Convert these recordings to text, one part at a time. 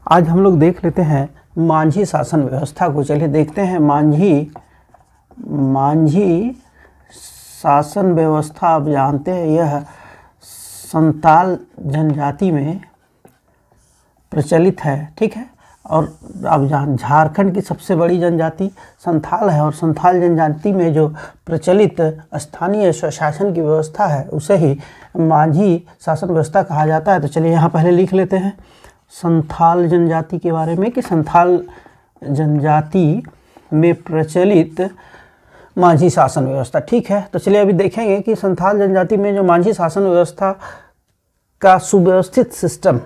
आज हम लोग देख लेते हैं मांझी शासन व्यवस्था को। चलिए देखते हैं मांझी शासन व्यवस्था। आप जानते हैं यह संताल जनजाति में प्रचलित है, ठीक है। और आप झारखंड की सबसे बड़ी जनजाति संथाल है और संथाल जनजाति में जो प्रचलित स्थानीय स्वशासन की व्यवस्था है उसे ही मांझी शासन व्यवस्था कहा जाता है। तो चलिए यहाँ पहले लिख लेते हैं संथाल जनजाति के बारे में कि संथाल जनजाति में प्रचलित मांझी शासन व्यवस्था, ठीक है। तो चलिए अभी देखेंगे कि संथाल जनजाति में जो मांझी शासन व्यवस्था का सुव्यवस्थित सिस्टम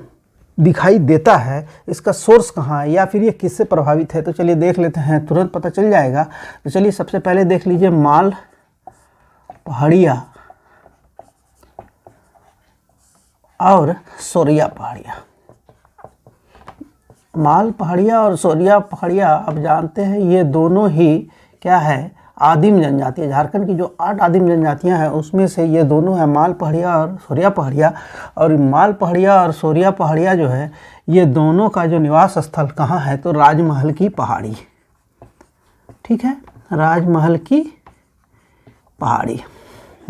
दिखाई देता है, इसका सोर्स कहाँ है या फिर ये किससे प्रभावित है। तो चलिए देख लेते हैं, तुरंत पता चल जाएगा। तो चलिए सबसे पहले देख लीजिए माल पहाड़िया और सोरिया पहाड़िया। माल पहाड़िया और सोरिया पहाड़िया आप जानते हैं ये दोनों ही क्या है, आदिम जनजाति। झारखंड की जो 8 आदिम जनजातियां हैं उसमें से ये दोनों है, माल पहाड़िया और सोरिया पहाड़िया। और माल पहाड़िया और सोरिया पहाड़िया जो है ये दोनों का जो निवास स्थल कहाँ है, तो राजमहल की पहाड़ी, ठीक है, राजमहल की पहाड़ी।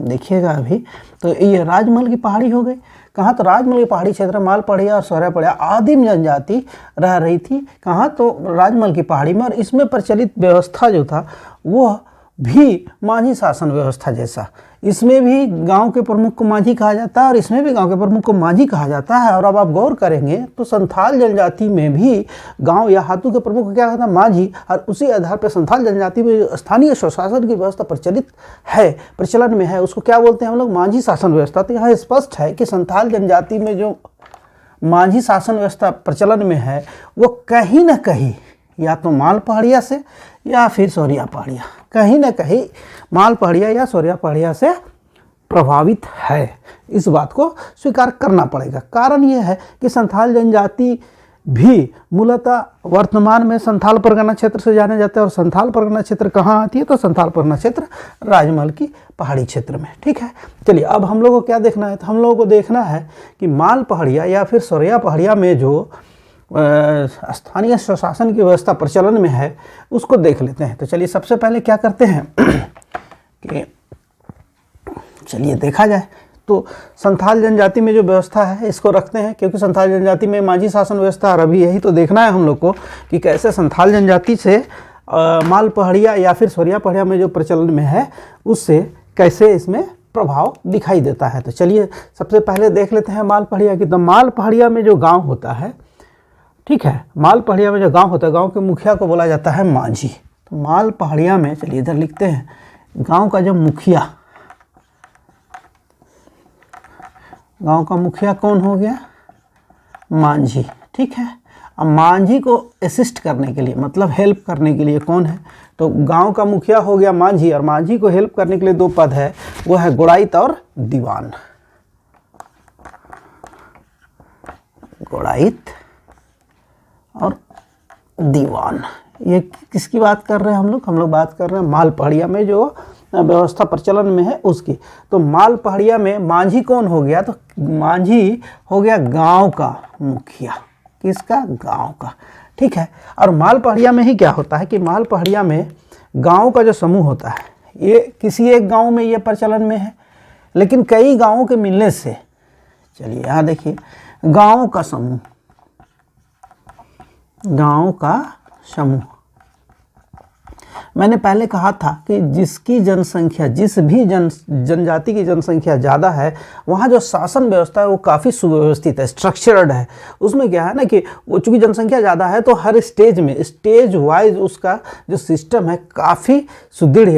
देखिएगा अभी तो ये राजमहल की पहाड़ी हो गई कहाँ, तो राजमहल की पहाड़ी क्षेत्र माल पहाड़िया और सोरिया पहाड़िया आदिम जनजाति रह रही थी कहाँ, तो राजमहल की पहाड़ी में। और इसमें प्रचलित व्यवस्था जो था वो भी मांझी शासन व्यवस्था जैसा, इसमें भी गांव के प्रमुख को मांझी कहा जाता है और इसमें भी गांव के प्रमुख को मांझी कहा जाता है। और अब आप गौर करेंगे तो संथाल जनजाति में भी गांव या हाथों के प्रमुख को क्या कहता है, मांझी। और उसी आधार पर संथाल जनजाति में जो स्थानीय स्वशासन की व्यवस्था प्रचलन में है उसको क्या बोलते हैं हम लोग, मांझी शासन व्यवस्था। तो यहाँ स्पष्ट है कि संथाल जनजाति में जो मांझी शासन व्यवस्था प्रचलन में है वो कहीं ना कहीं या तो माल पहाड़िया से या फिर सोरिया पहाड़िया, कहीं ना कहीं माल पहाड़िया या सोरिया पहाड़िया से प्रभावित है। इस बात को स्वीकार करना पड़ेगा। कारण ये है कि संथाल जनजाति भी मूलतः वर्तमान में संथाल परगना क्षेत्र से जाने जाते हैं। और संथाल परगना क्षेत्र कहाँ आती है, तो संथाल परगना क्षेत्र राजमहल की पहाड़ी क्षेत्र में, ठीक है। चलिए अब हम लोगों को क्या देखना है, तो हम लोगों को देखना है कि माल पहाड़िया या फिर सोरिया पहाड़िया में जो स्थानीय स्वशासन की व्यवस्था प्रचलन में है उसको देख लेते हैं। तो चलिए सबसे पहले क्या करते हैं कि चलिए देखा जाए तो संथाल जनजाति में जो व्यवस्था है इसको रखते हैं, क्योंकि संथाल जनजाति में मांझी शासन व्यवस्था। और अभी यही तो देखना है हम लोग को कि कैसे संथाल जनजाति से माल पहाड़िया या फिर सोरिया पहाड़िया में जो प्रचलन में है उससे कैसे इसमें प्रभाव दिखाई देता है। तो चलिए सबसे पहले देख लेते हैं माल पहाड़िया की। तो माल पहाड़िया में जो गाँव होता है, ठीक है, माल पहाड़िया में जो गांव होता है गांव के मुखिया को बोला जाता है मांझी। तो माल पहाड़िया में चलिए इधर लिखते हैं गांव का जो मुखिया, गांव का मुखिया कौन हो गया, मांझी, ठीक है। अब मांझी को असिस्ट करने के लिए मतलब हेल्प करने के लिए कौन है, तो गांव का मुखिया हो गया मांझी। और मांझी को हेल्प करने के लिए 2 पद है, वो है गोड़ाइत और दीवान। गोड़ाइत और दीवान, ये किसकी बात कर रहे हैं हम लोग बात कर रहे हैं माल पहाड़िया में जो व्यवस्था प्रचलन में है उसकी। तो माल पहाड़िया में मांझी कौन हो गया, तो मांझी हो गया गांव का मुखिया, किसका, गांव का, ठीक है। और माल पहाड़िया में ही क्या होता है कि माल पहाड़िया में गांव का जो समूह होता है ये किसी एक गांव में ये प्रचलन में है, लेकिन कई गांवों के मिलने से, चलिए यहाँ देखिए गांव का समूह, गांव का समूह। मैंने पहले कहा था कि जिसकी जनसंख्या, जिस भी जनजाति की जनसंख्या ज़्यादा है वहाँ जो शासन व्यवस्था है वो काफ़ी सुव्यवस्थित है, स्ट्रक्चर्ड है। उसमें क्या है ना कि वो चूँकि जनसंख्या ज़्यादा है तो हर स्टेज में स्टेज वाइज उसका जो सिस्टम है काफ़ी सुदृढ़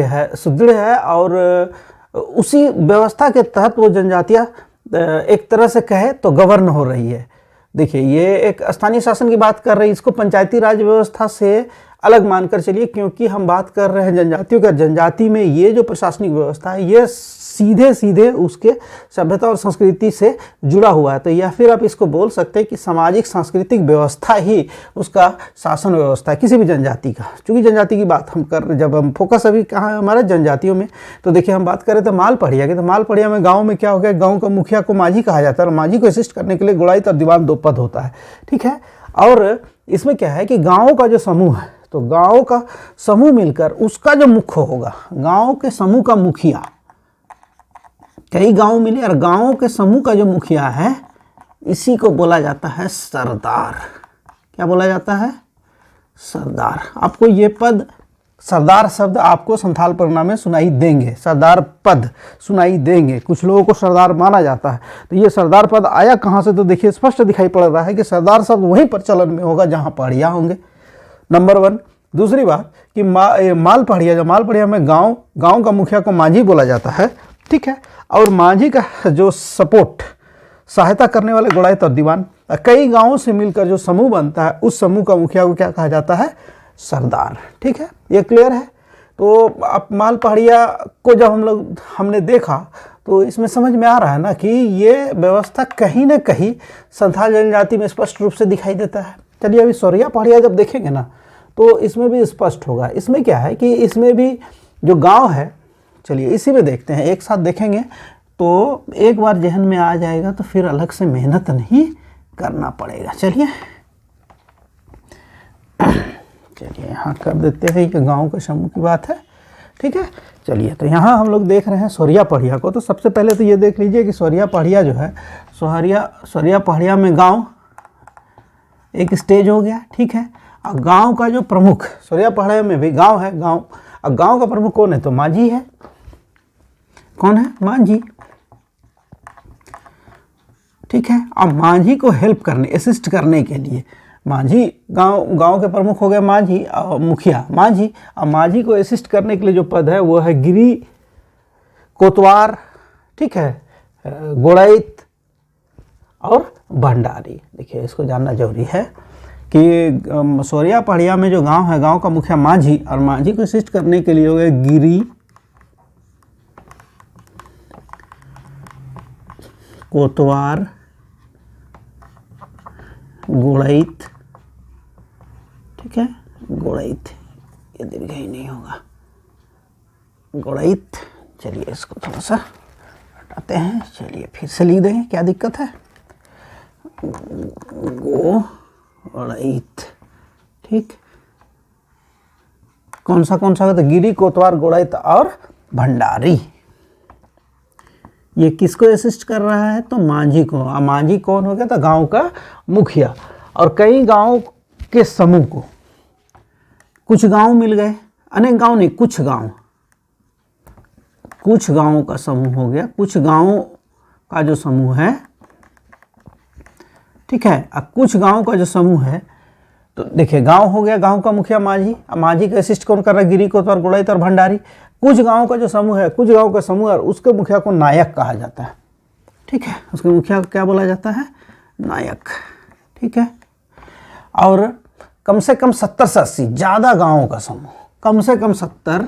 है। और उसी व्यवस्था के तहत वो जनजातियाँ एक तरह से कहे तो गवर्न हो रही है। देखिए ये एक स्थानीय शासन की बात कर रही है, इसको पंचायती राज व्यवस्था से अलग मानकर चलिए, क्योंकि हम बात कर रहे हैं जनजातियों का। जनजाति में ये जो प्रशासनिक व्यवस्था है ये सीधे सीधे उसके सभ्यता और संस्कृति से जुड़ा हुआ है। तो या फिर आप इसको बोल सकते हैं कि सामाजिक सांस्कृतिक व्यवस्था ही उसका शासन व्यवस्था है किसी भी जनजाति का। चूँकि जनजाति की बात हम कर रहे, जब हम फोकस अभी कहाँ है हमारे जनजातियों में, तो देखिए हम बात करें तो माल पहाड़िया की। तो माल पहाड़िया में गाँव में क्या हो गया, गाँव का मुखिया को मांझी कहा जाता है और मांझी को असिस्ट करने के लिए गोड़ाइत और दीवान 2 पद होता है, ठीक है। और इसमें क्या है कि गाँव का जो समूह है, तो गाँव का समूह मिलकर उसका जो मुख्य होगा, गाँव के समूह का मुखिया, कई गांव मिले और गांवों के समूह का जो मुखिया है इसी को बोला जाता है सरदार। क्या बोला जाता है? सरदार। आपको ये पद, सरदार शब्द आपको संथाल परिणाम में सुनाई देंगे, सरदार पद सुनाई देंगे। कुछ लोगों को सरदार माना जाता है, तो ये सरदार पद आया कहाँ से? तो देखिए स्पष्ट दिखाई पड़ रहा है कि सरदार शब्द वहीं पर चलन में होगा जहाँ पहाड़िया होंगे, नंबर 1। दूसरी बात कि माल पहाड़िया, जो माल पहाड़िया में गाँव का मुखिया को माझी बोला जाता है, ठीक है। और माझी का जो सपोर्ट, सहायता करने वाले गोड़ाइत और दीवान, कई गांवों से मिलकर जो समूह बनता है उस समूह का मुखिया को क्या कहा जाता है? सरदार। ठीक है, ये क्लियर है। तो अब माल पहाड़िया को जब हमने देखा तो इसमें समझ में आ रहा है ना कि ये व्यवस्था कहीं ना कहीं संथाल जनजाति में स्पष्ट रूप से दिखाई देता है। चलिए अभी सौरिया पहाड़िया जब देखेंगे ना तो इसमें भी स्पष्ट होगा। इसमें क्या है कि इसमें भी जो गाँव है, चलिए इसी में देखते हैं, एक साथ देखेंगे तो एक बार जहन में आ जाएगा तो फिर अलग से मेहनत नहीं करना पड़ेगा। चलिए यहाँ कर देते हैं, ये गांव के समूह की बात है, ठीक है। चलिए तो यहाँ हम लोग देख रहे हैं सौरिया पहाड़िया को। तो सबसे पहले तो ये देख लीजिए कि सौरिया पहाड़िया जो है, सौरिया पहाड़िया में गांव एक स्टेज हो गया, ठीक है। और गांव का जो प्रमुख, सौरिया पहाड़िया में भी गांव है, अब गांव का प्रमुख कौन है? तो माझी है। कौन है? माझी, ठीक है। अब माझी को हेल्प करने, असिस्ट करने के लिए माझी, गांव के प्रमुख हो गए माझी और मुखिया माझी। अब माझी को असिस्ट करने के लिए जो पद है वो है गिरी, कोतवार, ठीक है, गोड़ाइत और भंडारी। देखिए इसको जानना जरूरी है कि सौरिया पहाड़िया में जो गांव है, गांव का मुखिया माझी, और माझी को असिस्ट करने के लिए हो गए गिरी, कोतवार, गोड़ाइत, ठीक है, गोड़ाइत, ये दीर्घई नहीं होगा, गोड़ाइत। चलिए इसको थोड़ा सा हटाते हैं, चलिए फिर से लिख देंगे, क्या दिक्कत है? गोड़ाइत, ठीक। कौन सा तो गिरी, कोतवार, गोड़ाइत और भंडारी। ये किसको असिस्ट कर रहा है? तो माझी को। अब माझी कौन हो गया? तो गांव का मुखिया। और कई गांव के समूह को, कुछ गांव मिल गए, अनेक गांव नहीं, कुछ गांवों का समूह हो गया, कुछ गांवों का जो समूह है, ठीक है। अब कुछ गांव का जो समूह है, तो देखिए गांव हो गया, गांव का मुखिया माझी। अब माझी का असिस्ट कौन कर रहा है? गिरी, कोतवार, गोड़ाइत और भंडारी। कुछ गांव का जो समूह है, कुछ गांव का समूह और उसके मुखिया को नायक कहा जाता है, ठीक है। उसके मुखिया को क्या बोला जाता है? नायक, ठीक है। और कम से कम 70 से 80 ज़्यादा गांवों का समूह, कम से कम 70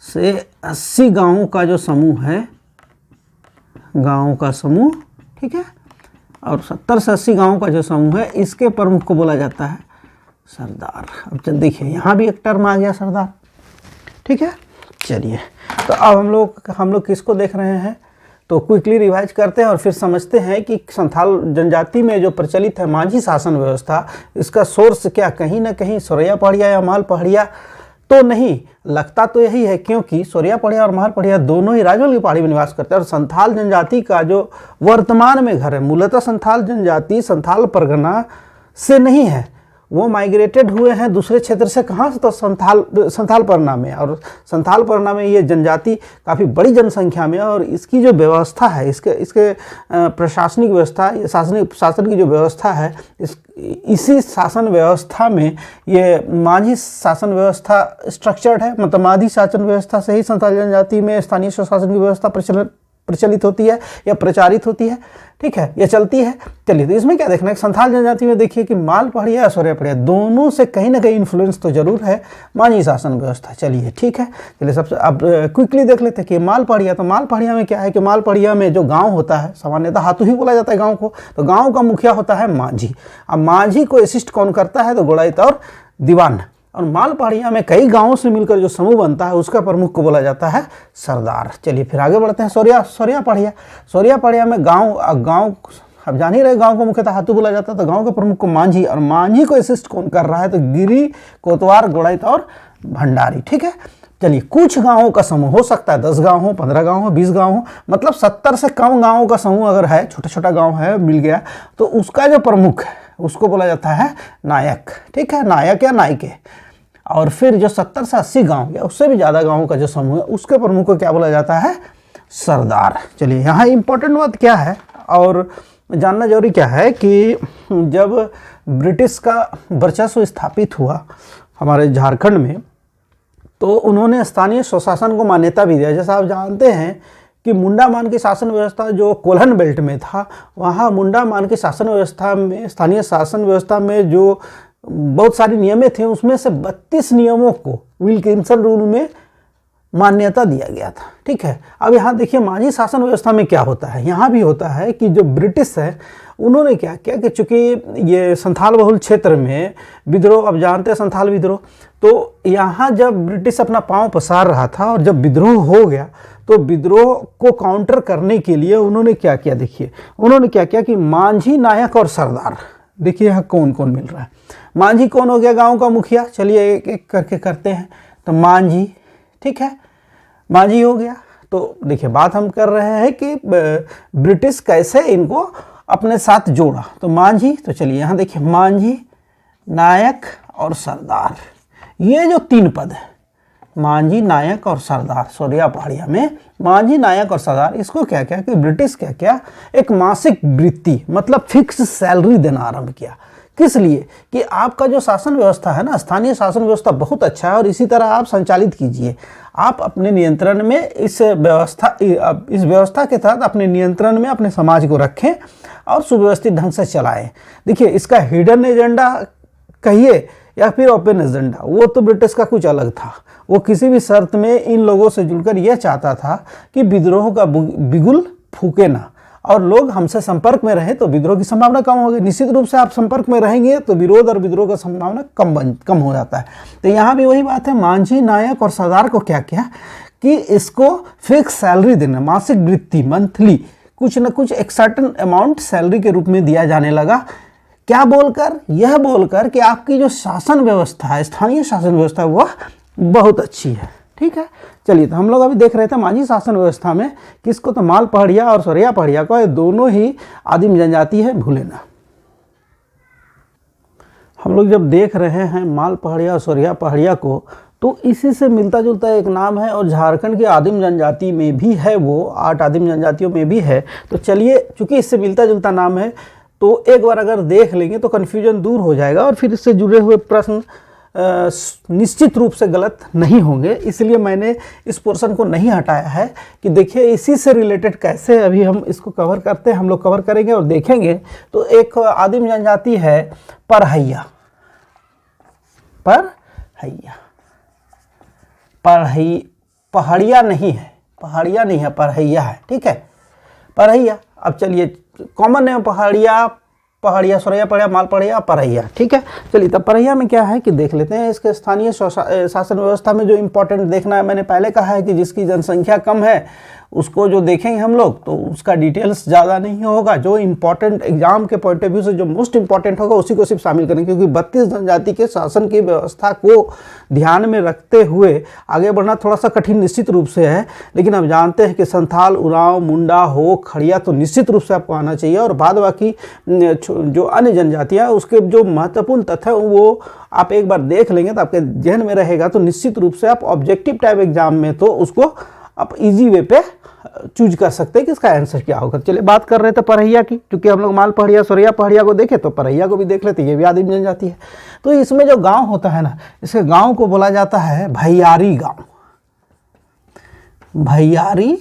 से 80 गांवों का जो समूह है, गांवों का समूह, ठीक है। और 70 से 80 गांवों का जो समूह है, इसके प्रमुख को बोला जाता है सरदार। अब चल देखिए यहाँ भी एक टर्म आ गया सरदार, ठीक है। चलिए तो अब हम लोग किसको देख रहे हैं? तो क्विकली रिवाइज करते हैं और फिर समझते हैं कि संथाल जनजाति में जो प्रचलित है माझी शासन व्यवस्था, इसका सोर्स क्या कहीं ना कहीं सौरिया पहाड़िया या माल पहाड़िया तो नहीं, लगता तो यही है, क्योंकि सौरिया पहाड़िया और माल पहाड़िया दोनों ही राजौल की पहाड़ी में निवास करते हैं। और संथाल जनजाति का जो वर्तमान में घर है, मूलतः संथाल जनजाति संथाल परगना से नहीं है, वो माइग्रेटेड हुए हैं दूसरे क्षेत्र से। कहाँ से? तो संथाल परगना में। और संथाल परगना में ये जनजाति काफ़ी बड़ी जनसंख्या में, और इसकी जो व्यवस्था है, इसके प्रशासनिक व्यवस्था, शासन की जो व्यवस्था है, इसी शासन व्यवस्था में ये माझी शासन व्यवस्था स्ट्रक्चर्ड है। मतलब माझी शासन व्यवस्था से ही संथाल जनजाति में स्थानीय स्वशासन की व्यवस्था प्रचलित होती है या प्रचारित होती है, ठीक है, या चलती है। चलिए तो इसमें क्या देखना है? संथाल जनजाति में देखिए कि माल पहाड़िया या सौरिया पहाड़िया दोनों से कहीं ना कहीं इन्फ्लुएंस तो जरूर है माझी शासन व्यवस्था। चलिए ठीक है, चलिए सबसे अब क्विकली देख लेते हैं कि माल पहाड़िया। तो माल पहाड़िया में क्या है कि माल पहाड़िया में जो गाँव होता है, सामान्यतः हाथू ही बोला जाता है गाँव को, तो गाँव का मुखिया होता है माझी। अब माझी को असिस्ट कौन करता है? तो गोड़ाइत और दीवान। और माल पहाड़िया में कई गांवों से मिलकर जो समूह बनता है, उसका प्रमुख को बोला जाता है सरदार। चलिए फिर आगे बढ़ते हैं। सौरिया पहाड़िया में गांव अब जान ही रहे गांव को मुख्यतः हाथू बोला जाता है, तो गांव के प्रमुख को मांझी, और मांझी को असिस्ट कौन कर रहा है, तो गिरी, कोतवाल, गोड़ाई और भंडारी। ठीक है, चलिए कुछ गांवों का समूह हो सकता है 10 गांव हो, 15 गांव हो, 20 गांव हो, मतलब 70 से कम गांवों का समूह अगर है, छोटा छोटा गांव है मिल गया, तो उसका जो प्रमुख है उसको बोला जाता है नायक। ठीक है, नायक या नायके। और फिर जो 70 से 80 गांव या उससे भी ज़्यादा गांवों का जो समूह है उसके प्रमुख को क्या बोला जाता है, सरदार। चलिए यहाँ इंपॉर्टेंट बात क्या है और जानना जरूरी क्या है कि जब ब्रिटिश का वर्चस्व स्थापित हुआ हमारे झारखंड में, तो उन्होंने स्थानीय स्वशासन को मान्यता भी दिया। जैसा आप जानते हैं कि मुंडा मान की शासन व्यवस्था जो कोल्हन बेल्ट में था, वहाँ मुंडा मान की शासन व्यवस्था में, स्थानीय शासन व्यवस्था में जो बहुत सारी नियमें थे, उसमें से 32 नियमों को विल्किंसन रूल में मान्यता दिया गया था। ठीक है, अब यहाँ देखिए मांझी शासन व्यवस्था में क्या होता है, यहाँ भी होता है कि जो ब्रिटिश है उन्होंने क्या किया कि चूंकि ये संथाल बहुल क्षेत्र में विद्रोह, अब जानते हैं संथाल विद्रोह, तो यहाँ जब ब्रिटिश अपना पांव पसार रहा था और जब विद्रोह हो गया, तो विद्रोह को काउंटर करने के लिए उन्होंने क्या किया, देखिए उन्होंने क्या किया कि मांझी, नायक और सरदार, देखिए यहाँ कौन कौन मिल रहा है। मांझी कौन हो गया, गाँव का मुखिया, चलिए एक एक करके करते हैं। तो मांझी, ठीक है, मांझी हो गया। तो देखिए बात हम कर रहे हैं कि ब्रिटिश कैसे इनको अपने साथ जोड़ा, तो मांझी, तो चलिए यहाँ देखिए मांझी, नायक और सरदार, ये जो 3 पद है, मांझी, नायक और सरदार, सोरिया पहाड़िया में मांझी, नायक और सरदार, इसको क्या क्या कि ब्रिटिश क्या क्या एक मासिक वृत्ति मतलब फिक्स सैलरी देना आरंभ किया। किस लिए कि आपका जो शासन व्यवस्था है ना, स्थानीय शासन व्यवस्था बहुत अच्छा है और इसी तरह आप संचालित कीजिए, आप अपने नियंत्रण में इस व्यवस्था के तहत अपने नियंत्रण में अपने समाज को रखें और सुव्यवस्थित ढंग से चलाएं। देखिए इसका हिडन एजेंडा कहिए या फिर ओपन एजेंडा, वो तो ब्रिटिश का कुछ अलग था। वो किसी भी शर्त में इन लोगों से जुड़कर यह चाहता था कि विद्रोह का बिगुल फूके ना और लोग हमसे संपर्क में रहें, तो विद्रोह की संभावना कम होगी। निश्चित रूप से आप संपर्क में रहेंगे तो विरोध और विद्रोह का संभावना कम हो जाता है। तो यहाँ भी वही बात है, मांझी, नायक और सरदार को क्या किया कि इसको फिक्स सैलरी देना, मासिक वृत्ति, मंथली कुछ न कुछ एक सर्टन अमाउंट सैलरी के रूप में दिया जाने लगा। क्या बोलकर, यह बोलकर कि आपकी जो शासन व्यवस्था है, स्थानीय शासन व्यवस्था, वह बहुत अच्छी है। ठीक है, चलिए तो हम लोग अभी देख रहे थे मांझी शासन व्यवस्था में किसको, तो माल पहाड़िया और सोरिया पहाड़िया को, ये दोनों ही आदिम जनजाति है, भूले ना। हम लोग जब देख रहे हैं माल पहाड़िया और सोरिया पहाड़िया को, तो इसी से मिलता जुलता एक नाम है और झारखंड की आदिम जनजाति में भी है, वो 8 आदिम जनजातियों में भी है। तो चलिए चूंकि इससे मिलता जुलता नाम है तो एक बार अगर देख लेंगे तो कन्फ्यूजन दूर हो जाएगा और फिर इससे जुड़े हुए प्रश्न निश्चित रूप से गलत नहीं होंगे। इसलिए मैंने इस पोर्शन को नहीं हटाया है कि देखिए इसी से रिलेटेड कैसे अभी हम इसको कवर करते हैं, हम लोग कवर करेंगे और देखेंगे। तो एक आदिम जनजाति है परहैया, पहाड़िया नहीं है, पहाड़िया नहीं है, परहैया है। ठीक है, परहैया। अब चलिए कॉमन है पहाड़िया, सोरिया पहाड़िया, माल पहाड़िया, परहैया। ठीक है, चलिए तब परहैया में क्या है कि देख लेते हैं। इसके स्थानीय शासन व्यवस्था में जो इम्पोर्टेंट देखना है, मैंने पहले कहा है कि जिसकी जनसंख्या कम है उसको जो देखेंगे हम लोग तो उसका डिटेल्स ज़्यादा नहीं होगा। जो इम्पोर्टेंट एग्जाम के पॉइंट ऑफ व्यू से जो मोस्ट इंपॉर्टेंट होगा उसी को सिर्फ शामिल करेंगे, क्योंकि 32 जनजाति के शासन की व्यवस्था को ध्यान में रखते हुए आगे बढ़ना थोड़ा सा कठिन निश्चित रूप से है। लेकिन हम जानते हैं कि संथाल, उरांव, मुंडा, हो, खड़िया तो निश्चित रूप से आपको आना चाहिए, और बाद बाकी जो अन्य जनजातियाँ उसके जो महत्वपूर्ण तथ्य वो आप एक बार देख लेंगे तो आपके जहन में रहेगा। तो निश्चित रूप से आप ऑब्जेक्टिव टाइप एग्जाम में तो उसको आप इजी वे पे चूज कर सकते हैं कि इसका आंसर क्या होगा। चलिए बात कर रहे थे परहैया की, क्योंकि हम लोग माल पहाड़िया, सोरिया पहाड़िया को देखे तो परहैया को भी देख लेते, ये भी आदिम जनजाति है। तो इसमें जो गांव होता है ना, इसके गांव को बोला जाता है भैयारी गांव, भैयारी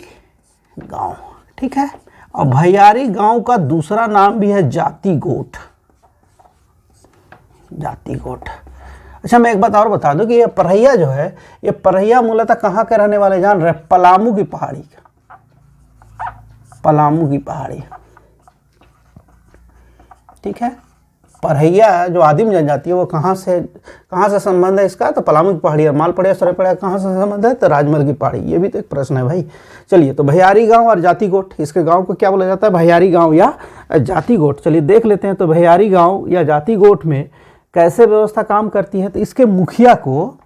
गांव। ठीक है, और भैयारी गांव का दूसरा नाम भी है जाति गोठ, जाति गोठ। अच्छा मैं एक बात और बता दूं कि ये परहैया जो है, ये परहैया मूलतः कहाँ के रहने वाले जान रहे, पलामू की पहाड़ी, पलामू की पहाड़ी। ठीक है, परहैया है जो आदिम जनजाति है वो कहाँ से संबंध है इसका, तो पलामू की पहाड़ी, माल पहाड़िया सौर्या पहाड़िया कहाँ से संबंध है, तो राजमहल की पहाड़ी। ये भी तो एक प्रश्न है भाई। चलिए, तो भैयारी गांव और जाति गोट, इसके गांव को क्या बोला जाता है, भैयारी गांव या जाति गोट। चलिए देख लेते हैं, तो भैयारी गांव या जाति गोट में कैसे व्यवस्था काम करती है। तो इसके मुखिया को,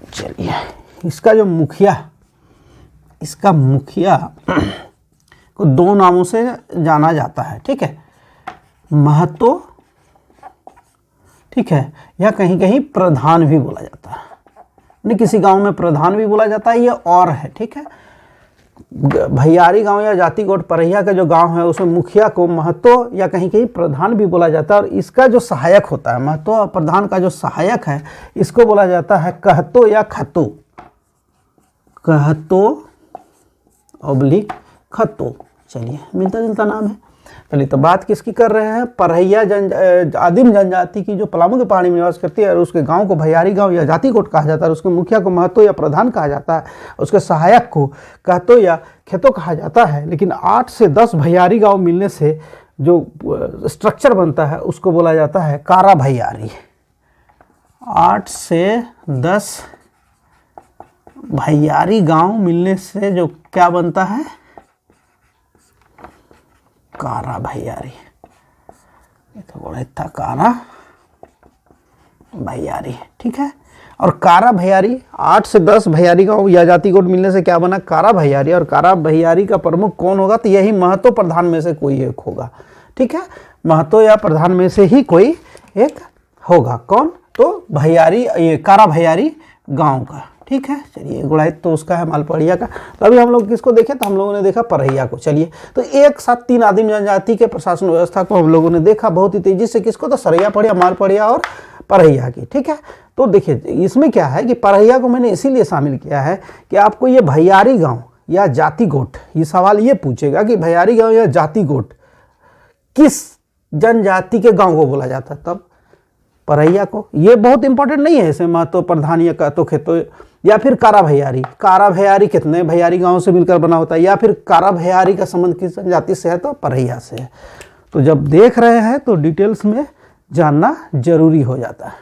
चलिए इसका जो मुखिया, इसका मुखिया को दो नामों से जाना जाता है, ठीक है, महतो, ठीक है, या कहीं कहीं प्रधान भी बोला जाता है। नहीं, किसी गांव में प्रधान भी बोला जाता है, ये और है, ठीक है। भैयारी गांव या जाति गोट परैया का जो गांव है उसमें मुखिया को महतो या कहीं कहीं प्रधान भी बोला जाता है, और इसका जो सहायक होता है, महतो और प्रधान का जो सहायक है, इसको बोला जाता है कहतो या खतो, कहतो ऑब्लिक खतो। चलिए, मिलता जुलता नाम है। चलिए, तो बात किसकी कर रहे हैं, परहैया आदिम जनजाति की जो पलामू की पहाड़ी में निवास करती है, और उसके गांव को भैयारी गांव या जाति गोट कहा जाता है, और उसके मुखिया को महतो या प्रधान कहा जाता है, उसके सहायक को कहतो या खेतो कहा जाता है। लेकिन 8 से 10 भैयारी गांव मिलने से जो स्ट्रक्चर बनता है उसको बोला जाता है कारा भैयारी। 8 से 10 भैयारी गांव मिलने से जो क्या बनता है, कारा भैयारी। ये तो बोला था कारा भैयारी, ठीक है। और कारा भैयारी 8 से 10 भैयारी गांव या जाति गोट मिलने से क्या बना, कारा भैयारी। और कारा भैयारी का प्रमुख कौन होगा, तो यही महतो प्रधान में से कोई एक होगा, ठीक है। महतो या प्रधान में से ही कोई एक होगा। कौन, तो भैयारी, ये कारा भैयारी गांव का, ठीक है। चलिए, गुड़ाइत तो उसका है, मालपड़िया का। तो अभी हम लोग किसको देखे, तो हम लोगों ने देखा परहैया को। चलिए, तो एक साथ 3 आदिम जनजाति के प्रशासन व्यवस्था को हम लोगों ने देखा बहुत ही तेजी से। किसको, तो सरैया पड़िया, मालपड़िया और परहैया की, ठीक है। तो देखिए, इसमें क्या है कि परहैया को मैंने इसीलिए शामिल किया है कि आपको ये भैयारी गाँव या जाति गोट, ये सवाल ये पूछेगा कि भैयारी गाँव या जाति गोट किस जनजाति के गाँव को बोला जाता है, तब परहैया को। ये बहुत इंपॉर्टेंट नहीं है, ऐसे महतो प्रधान या कहतो खेतो, या फिर कारा भैयारी। कारा भैयारी कितने भैयारी गांव से मिलकर बना होता है, या फिर कारा भैयारी का संबंध किस जनजाति से है, तो परहैया से है। तो जब देख रहे हैं तो डिटेल्स में जानना जरूरी हो जाता है।